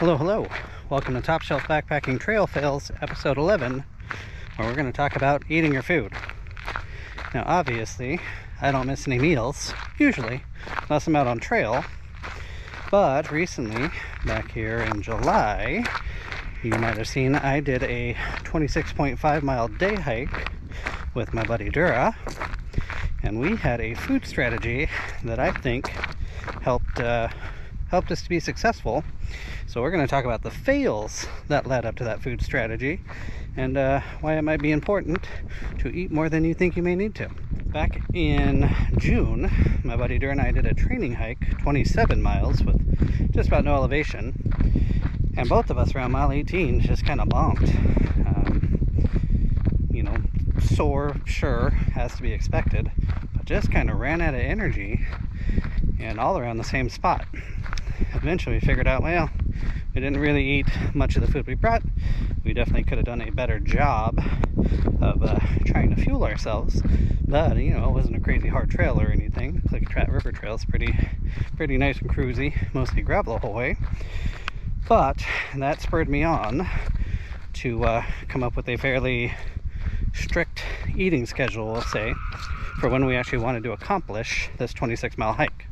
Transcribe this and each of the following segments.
Hello, hello. Welcome to Top Shelf Backpacking Trail Fails, episode 11, where we're going to talk about eating your food. Now, obviously, I don't miss any meals, usually, unless I'm out on trail. But recently, back here in July, you might have seen I did a 26.5 mile day hike with my buddy Dura, and we had a food strategy that I think helped us to be successful. So we're going to talk about the fails that led up to that food strategy and why it might be important to eat more than you think you may need to. Back in June, my buddy Dura and I did a training hike, 27 miles with just about no elevation, and both of us around mile 18 just kind of bombed. Sore, sure, has to be expected, but just kind of ran out of energy and all around the same spot. Eventually we figured out, well, we didn't really eat much of the food we brought. We definitely could have done a better job of trying to fuel ourselves, but it wasn't a crazy hard trail or anything. Clicketrat River Trail is pretty nice and cruisy, mostly gravel the whole way. But that spurred me on to come up with a fairly strict eating schedule, we'll say, for when we actually wanted to accomplish this 26-mile hike.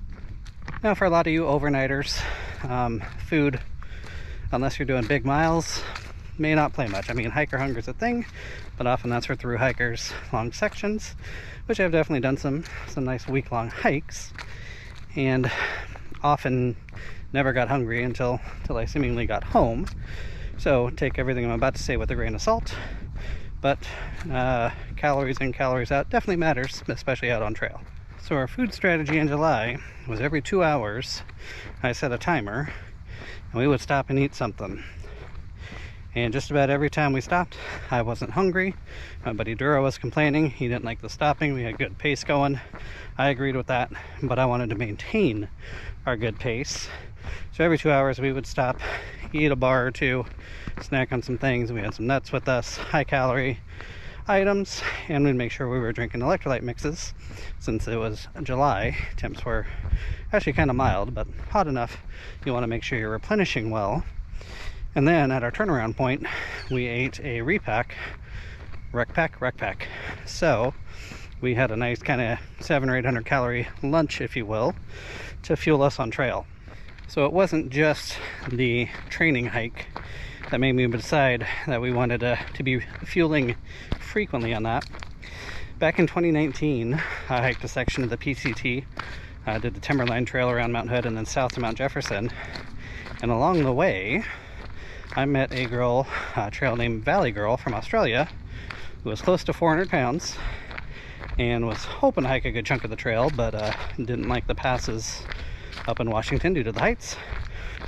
Now, for a lot of you overnighters, food, unless you're doing big miles, may not play much. I mean, hiker hunger is a thing, but often that's for through hikers, long sections, which I've definitely done some nice week-long hikes, and often never got hungry until I seemingly got home. So take everything I'm about to say with a grain of salt, but calories in, calories out definitely matters, especially out on trail. So our food strategy in July was every 2 hours, I set a timer, and we would stop and eat something. And just about every time we stopped, I wasn't hungry. My buddy Dura was complaining. He didn't like the stopping. We had good pace going. I agreed with that, but I wanted to maintain our good pace. So every 2 hours we would stop, eat a bar or two, snack on some things. We had some nuts with us, high calorie items, and we'd make sure we were drinking electrolyte mixes. Since it was July, temps were actually kind of mild, but hot enough. You want to make sure you're replenishing well. And then at our turnaround point, we ate a repack, rec pack. So we had a nice kind of 700 or 800 calorie lunch, if you will, to fuel us on trail. So it wasn't just the training hike that made me decide that we wanted to be fueling frequently on that. Back in 2019, I hiked a section of the PCT, did the Timberline Trail around Mount Hood and then south to Mount Jefferson. And along the way, I met a girl, a trail named Valley Girl from Australia, who was close to 400 pounds and was hoping to hike a good chunk of the trail, but didn't like the passes up in Washington due to the heights.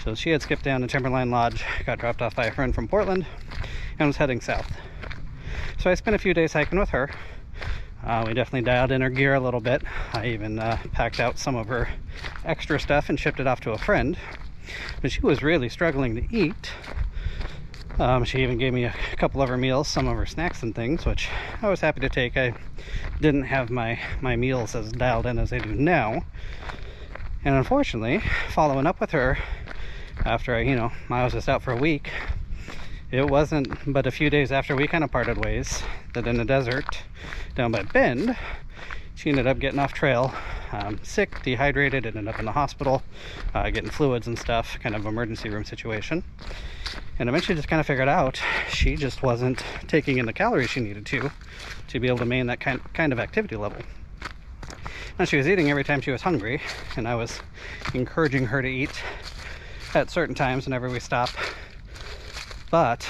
So she had skipped down to Timberline Lodge, got dropped off by a friend from Portland, and was heading south. So I spent a few days hiking with her. We definitely dialed in her gear a little bit. I even packed out some of her extra stuff and shipped it off to a friend. But she was really struggling to eat. She even gave me a couple of her meals, some of her snacks and things, which I was happy to take. I didn't have my meals as dialed in as I do now. And unfortunately, following up with her after I was just out for a week, it wasn't but a few days after we kind of parted ways that in the desert down by Bend, she ended up getting off trail, sick, dehydrated, ended up in the hospital, getting fluids and stuff, kind of emergency room situation. And eventually just kind of figured out she just wasn't taking in the calories she needed to be able to maintain that kind of activity level. Now, she was eating every time she was hungry, and I was encouraging her to eat at certain times whenever we stop. But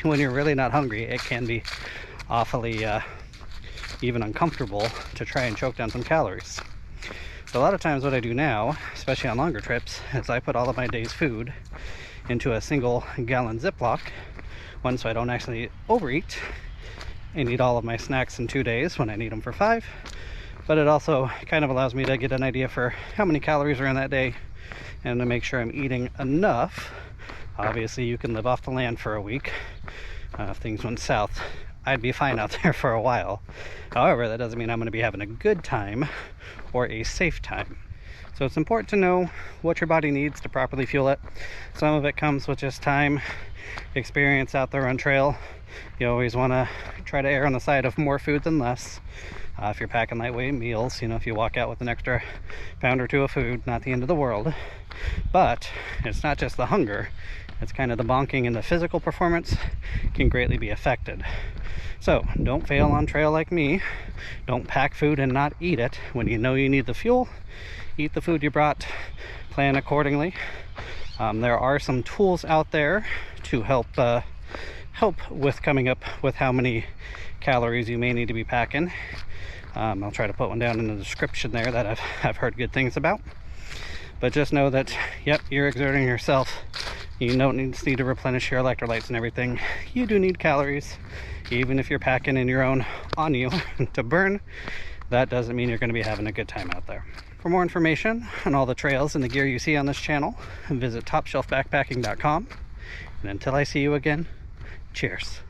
when you're really not hungry, it can be awfully even uncomfortable to try and choke down some calories. So a lot of times what I do now, especially on longer trips, is I put all of my day's food into a single gallon Ziploc, one so I don't actually overeat and eat all of my snacks in 2 days when I need them for 5. But it also kind of allows me to get an idea for how many calories are in that day and to make sure I'm eating enough. Obviously, you can live off the land for a week. If things went south, I'd be fine out there for a while. However, that doesn't mean I'm going to be having a good time or a safe time. So it's important to know what your body needs to properly fuel it. Some of it comes with just time, experience out there on trail. You always want to try to err on the side of more food than less. If you're packing lightweight meals, you know, if you walk out with an extra pound or two of food, not the end of the world. But it's not just the hunger, it's kind of the bonking, and the physical performance can greatly be affected. So don't fail on trail like me. Don't pack food and not eat it. When you know you need the fuel, eat the food you brought, plan accordingly. There are some tools out there to help with coming up with how many calories you may need to be packing. I'll try to put one down in the description there that I've heard good things about. But just know that, yep, you're exerting yourself. You don't need to replenish your electrolytes and everything. You do need calories. Even if you're packing in your own on you to burn, that doesn't mean you're going to be having a good time out there. For more information on all the trails and the gear you see on this channel, visit topshelfbackpacking.com. And until I see you again, cheers.